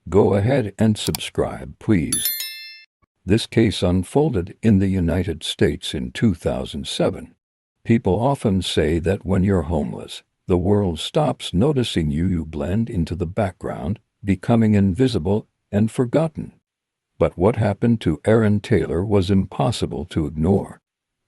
Go ahead and subscribe, please. This case unfolded in the United States in 2007. People often say that when you're homeless, the world stops noticing you. You blend into the background, becoming invisible and forgotten. But what happened to Aaron Taylor was impossible to ignore.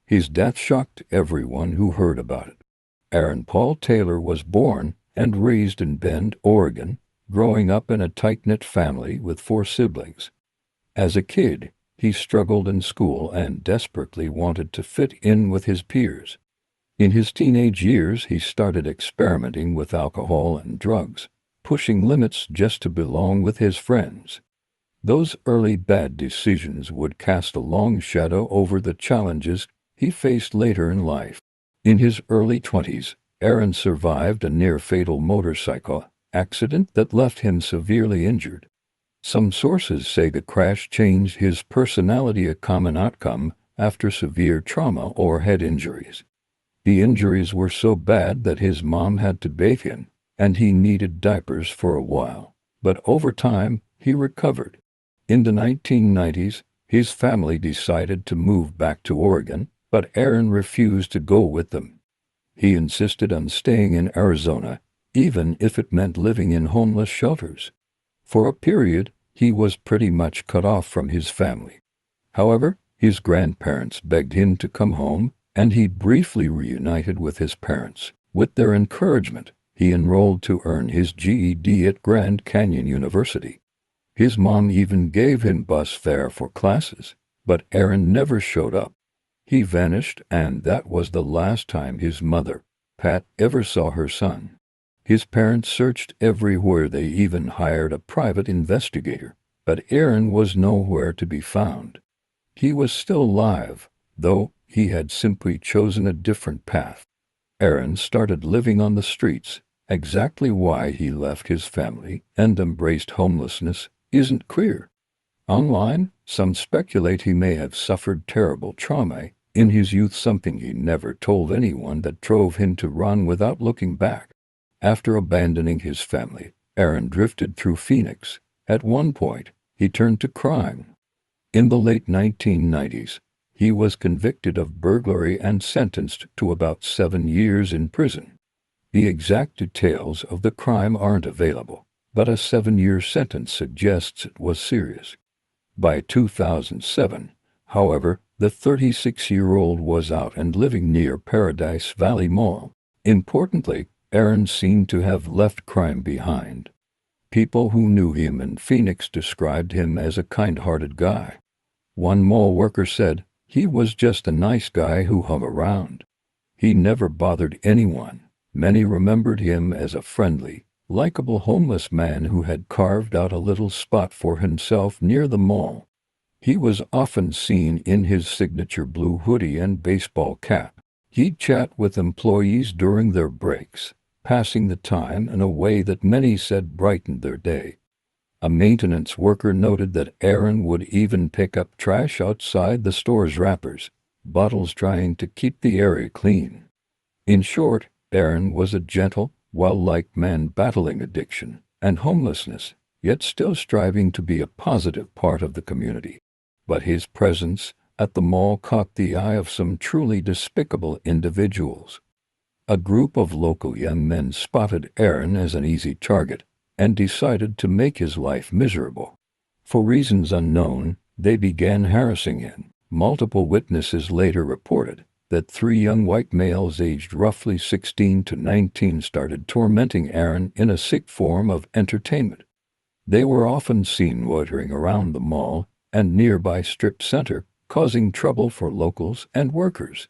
His death shocked everyone who heard about it. Aaron Paul Taylor was born and raised in Bend, Oregon, growing up in a tight-knit family with 4 siblings. As a kid, he struggled in school and desperately wanted to fit in with his peers. In his teenage years, he started experimenting with alcohol and drugs, pushing limits just to belong with his friends. Those early bad decisions would cast a long shadow over the challenges he faced later in life. In his early 20s, Aaron survived a near-fatal motorcycle accident that left him severely injured. Some sources say the crash changed his personality, a common outcome after severe trauma or head injuries. The injuries were so bad that his mom had to bathe him, and he needed diapers for a while. But over time, he recovered. In the 1990s, his family decided to move back to Oregon, but Aaron refused to go with them. He insisted on staying in Arizona, even if it meant living in homeless shelters. For a period, he was pretty much cut off from his family. However, his grandparents begged him to come home, and he briefly reunited with his parents. With their encouragement, he enrolled to earn his GED at Grand Canyon University. His mom even gave him bus fare for classes, but Aaron never showed up. He vanished, and that was the last time his mother, Pat, ever saw her son. His parents searched everywhere. They even hired a private investigator, but Aaron was nowhere to be found. He was still alive, though he had simply chosen a different path. Aaron started living on the streets. Exactly why he left his family and embraced homelessness isn't clear. Online, some speculate he may have suffered terrible trauma in his youth, something he never told anyone, that drove him to run without looking back. After abandoning his family, Aaron drifted through Phoenix. At one point, he turned to crime. In the late 1990s, he was convicted of burglary and sentenced to about 7 years in prison. The exact details of the crime aren't available, but a 7-year sentence suggests it was serious. By 2007, however, the 36-year-old was out and living near Paradise Valley Mall. Importantly, Aaron seemed to have left crime behind. People who knew him in Phoenix described him as a kind-hearted guy. One mall worker said, "He was just a nice guy who hung around. He never bothered anyone." Many remembered him as a friendly, likable homeless man who had carved out a little spot for himself near the mall. He was often seen in his signature blue hoodie and baseball cap. He'd chat with employees during their breaks, passing the time in a way that many said brightened their day. A maintenance worker noted that Aaron would even pick up trash outside the store's wrappers, bottles, trying to keep the area clean. In short, Aaron was a gentle, well-liked man battling addiction and homelessness, yet still striving to be a positive part of the community. But his presence at the mall caught the eye of some truly despicable individuals. A group of local young men spotted Aaron as an easy target and decided to make his life miserable. For reasons unknown, they began harassing him. Multiple witnesses later reported that 3 young white males aged roughly 16 to 19 started tormenting Aaron in a sick form of entertainment. They were often seen loitering around the mall and nearby strip center, causing trouble for locals and workers.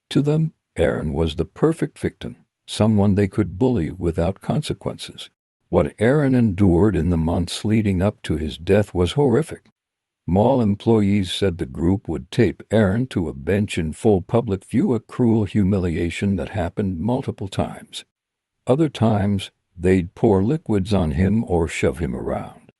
To them, Aaron was the perfect victim, someone they could bully without consequences. What Aaron endured in the months leading up to his death was horrific. Mall employees said the group would tape Aaron to a bench in full public view, a cruel humiliation that happened multiple times. Other times, they'd pour liquids on him or shove him around.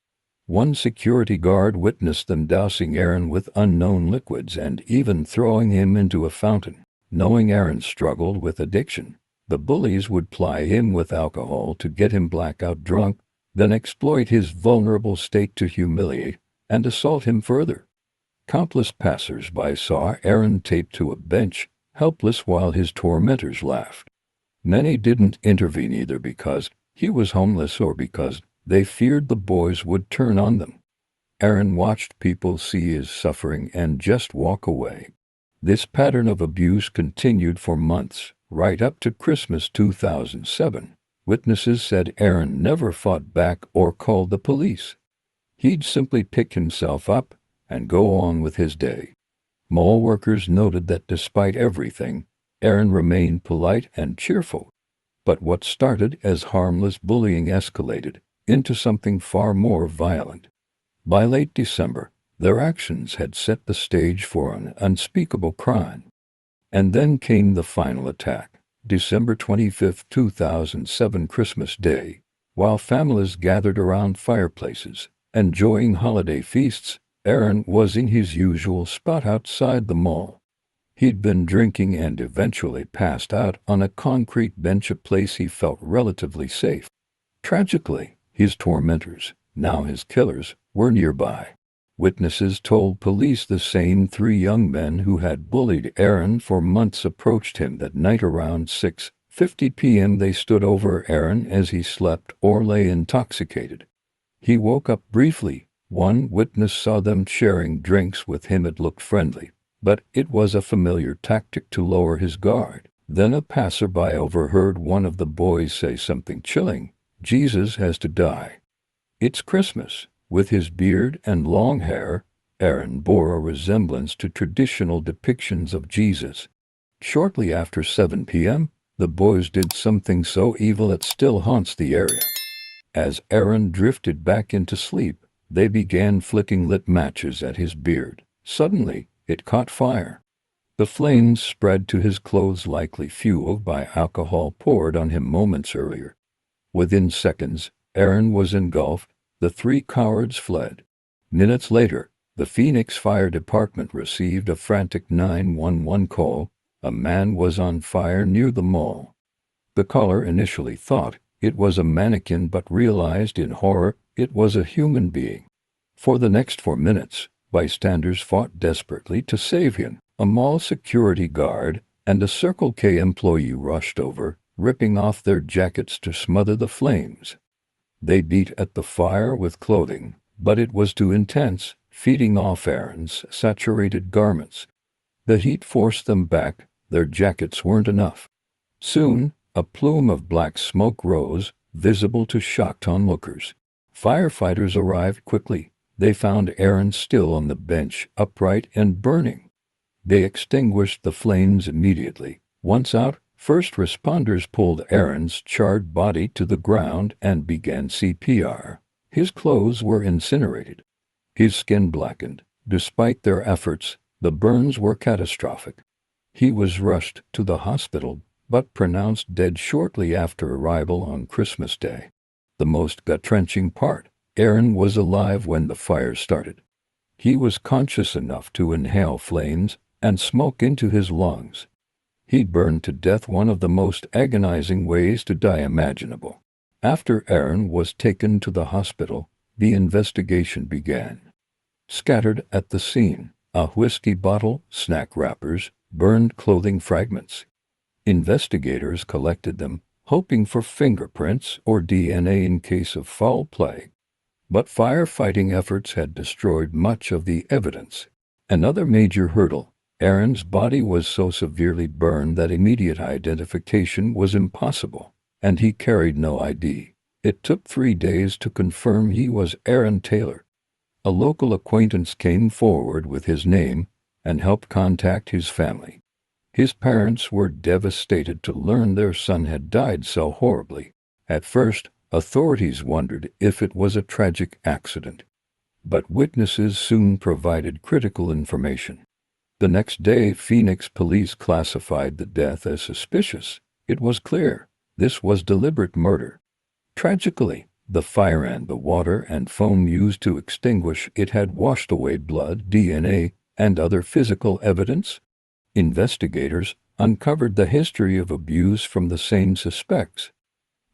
One security guard witnessed them dousing Aaron with unknown liquids and even throwing him into a fountain. Knowing Aaron struggled with addiction, the bullies would ply him with alcohol to get him blackout drunk, then exploit his vulnerable state to humiliate and assault him further. Countless passers-by saw Aaron taped to a bench, helpless while his tormentors laughed. Many didn't intervene either because he was homeless or because they feared the boys would turn on them. Aaron watched people see his suffering and just walk away. This pattern of abuse continued for months, right up to Christmas 2007. Witnesses said Aaron never fought back or called the police. He'd simply pick himself up and go on with his day. Mall workers noted that despite everything, Aaron remained polite and cheerful. But what started as harmless bullying escalated into something far more violent. By late December, their actions had set the stage for an unspeakable crime. And then came the final attack, December 25, 2007, Christmas Day. While families gathered around fireplaces, enjoying holiday feasts, Aaron was in his usual spot outside the mall. He'd been drinking and eventually passed out on a concrete bench, a place he felt relatively safe. Tragically, his tormentors, now his killers, were nearby. Witnesses told police the same three young men who had bullied Aaron for months approached him that night around 6:50 p.m. They stood over Aaron as he slept or lay intoxicated. He woke up briefly. One witness saw them sharing drinks with him. It looked friendly, but it was a familiar tactic to lower his guard. Then a passerby overheard one of the boys say something chilling. "Jesus has to die. It's Christmas." With his beard and long hair, Aaron bore a resemblance to traditional depictions of Jesus. Shortly after 7 p.m., the boys did something so evil it still haunts the area. As Aaron drifted back into sleep, they began flicking lit matches at his beard. Suddenly, it caught fire. The flames spread to his clothes, likely fueled by alcohol poured on him moments earlier. Within seconds, Aaron was engulfed. The three cowards fled. Minutes later, the Phoenix Fire Department received a frantic 911 call. A man was on fire near the mall. The caller initially thought it was a mannequin but realized in horror it was a human being. For the next 4 minutes, bystanders fought desperately to save him. A mall security guard and a Circle K employee rushed over, ripping off their jackets to smother the flames. They beat at the fire with clothing, but it was too intense, feeding off Aaron's saturated garments. The heat forced them back. Their jackets weren't enough. Soon, a plume of black smoke rose, visible to shocked onlookers. Firefighters arrived quickly. They found Aaron still on the bench, upright and burning. They extinguished the flames immediately. Once out, first responders pulled Aaron's charred body to the ground and began CPR. His clothes were incinerated. His skin blackened. Despite their efforts, the burns were catastrophic. He was rushed to the hospital, but pronounced dead shortly after arrival on Christmas Day. The most gut-wrenching part, Aaron was alive when the fire started. He was conscious enough to inhale flames and smoke into his lungs. He burned to death, one of the most agonizing ways to die imaginable. After Aaron was taken to the hospital, the investigation began. Scattered at the scene, a whiskey bottle, snack wrappers, burned clothing fragments. Investigators collected them, hoping for fingerprints or DNA in case of foul play. But firefighting efforts had destroyed much of the evidence. Another major hurdle. Aaron's body was so severely burned that immediate identification was impossible, and he carried no ID. It took 3 days to confirm he was Aaron Taylor. A local acquaintance came forward with his name and helped contact his family. His parents were devastated to learn their son had died so horribly. At first, authorities wondered if it was a tragic accident, but witnesses soon provided critical information. The next day, Phoenix police classified the death as suspicious. It was clear this was deliberate murder. Tragically, the fire and the water and foam used to extinguish it had washed away blood, DNA, and other physical evidence. Investigators uncovered the history of abuse from the same suspects.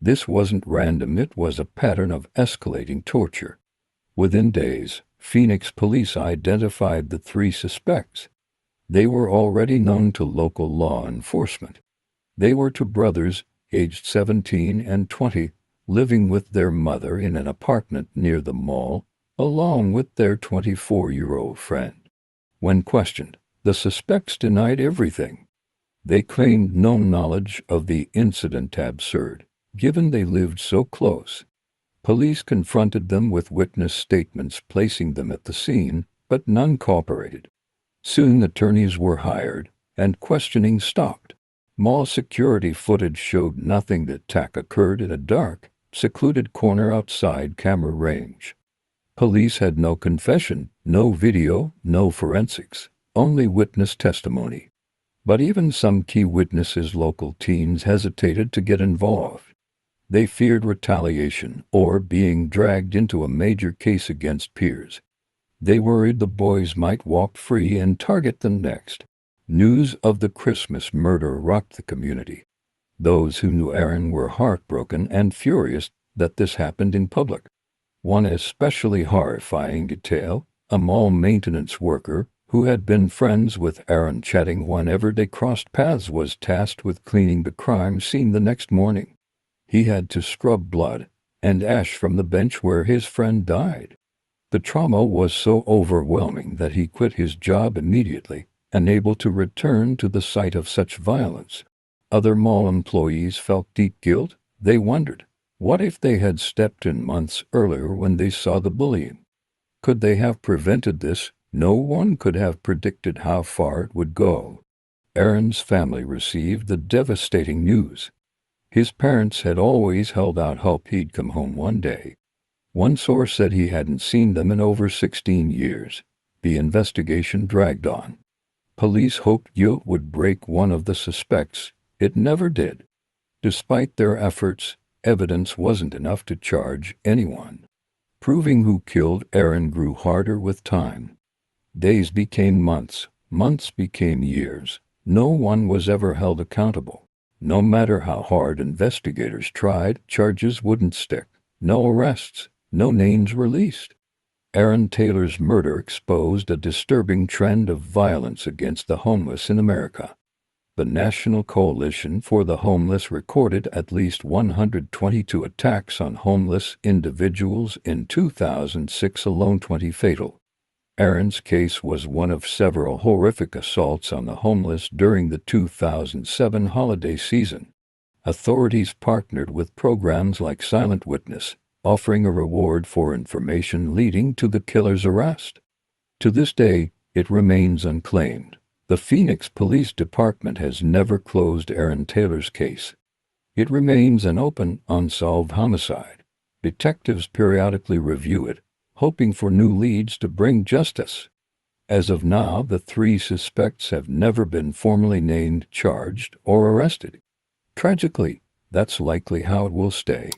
This wasn't random, it was a pattern of escalating torture. Within days, Phoenix police identified the three suspects. They were already known to local law enforcement. They were two brothers, aged 17 and 20, living with their mother in an apartment near the mall, along with their 24-year-old friend. When questioned, the suspects denied everything. They claimed no knowledge of the incident, absurd, given they lived so close. Police confronted them with witness statements placing them at the scene, but none cooperated. Soon attorneys were hired, and questioning stopped. Mall security footage showed nothing. The attack occurred in a dark, secluded corner outside camera range. Police had no confession, no video, no forensics, only witness testimony. But even some key witnesses, local teens, hesitated to get involved. They feared retaliation or being dragged into a major case against peers. They worried the boys might walk free and target them next. News of the Christmas murder rocked the community. Those who knew Aaron were heartbroken and furious that this happened in public. One especially horrifying detail: a mall maintenance worker who had been friends with Aaron, chatting whenever they crossed paths, was tasked with cleaning the crime scene the next morning. He had to scrub blood and ash from the bench where his friend died. The trauma was so overwhelming that he quit his job immediately, unable to return to the site of such violence. Other mall employees felt deep guilt. They wondered, what if they had stepped in months earlier when they saw the bullying? Could they have prevented this? No one could have predicted how far it would go. Aaron's family received the devastating news. His parents had always held out hope he'd come home one day. One source said he hadn't seen them in over 16 years. The investigation dragged on. Police hoped guilt would break one of the suspects. It never did. Despite their efforts, evidence wasn't enough to charge anyone. Proving who killed Aaron grew harder with time. Days became months, months became years. No one was ever held accountable. No matter how hard investigators tried, charges wouldn't stick. No arrests, no names released. Aaron Taylor's murder exposed a disturbing trend of violence against the homeless in America. The National Coalition for the Homeless recorded at least 122 attacks on homeless individuals in 2006 alone, 20 fatal. Aaron's case was one of several horrific assaults on the homeless during the 2007 holiday season. Authorities partnered with programs like Silent Witness, offering a reward for information leading to the killer's arrest. To this day, it remains unclaimed. The Phoenix Police Department has never closed Aaron Taylor's case. It remains an open, unsolved homicide. Detectives periodically review it, hoping for new leads to bring justice. As of now, the three suspects have never been formally named, charged, or arrested. Tragically, that's likely how it will stay.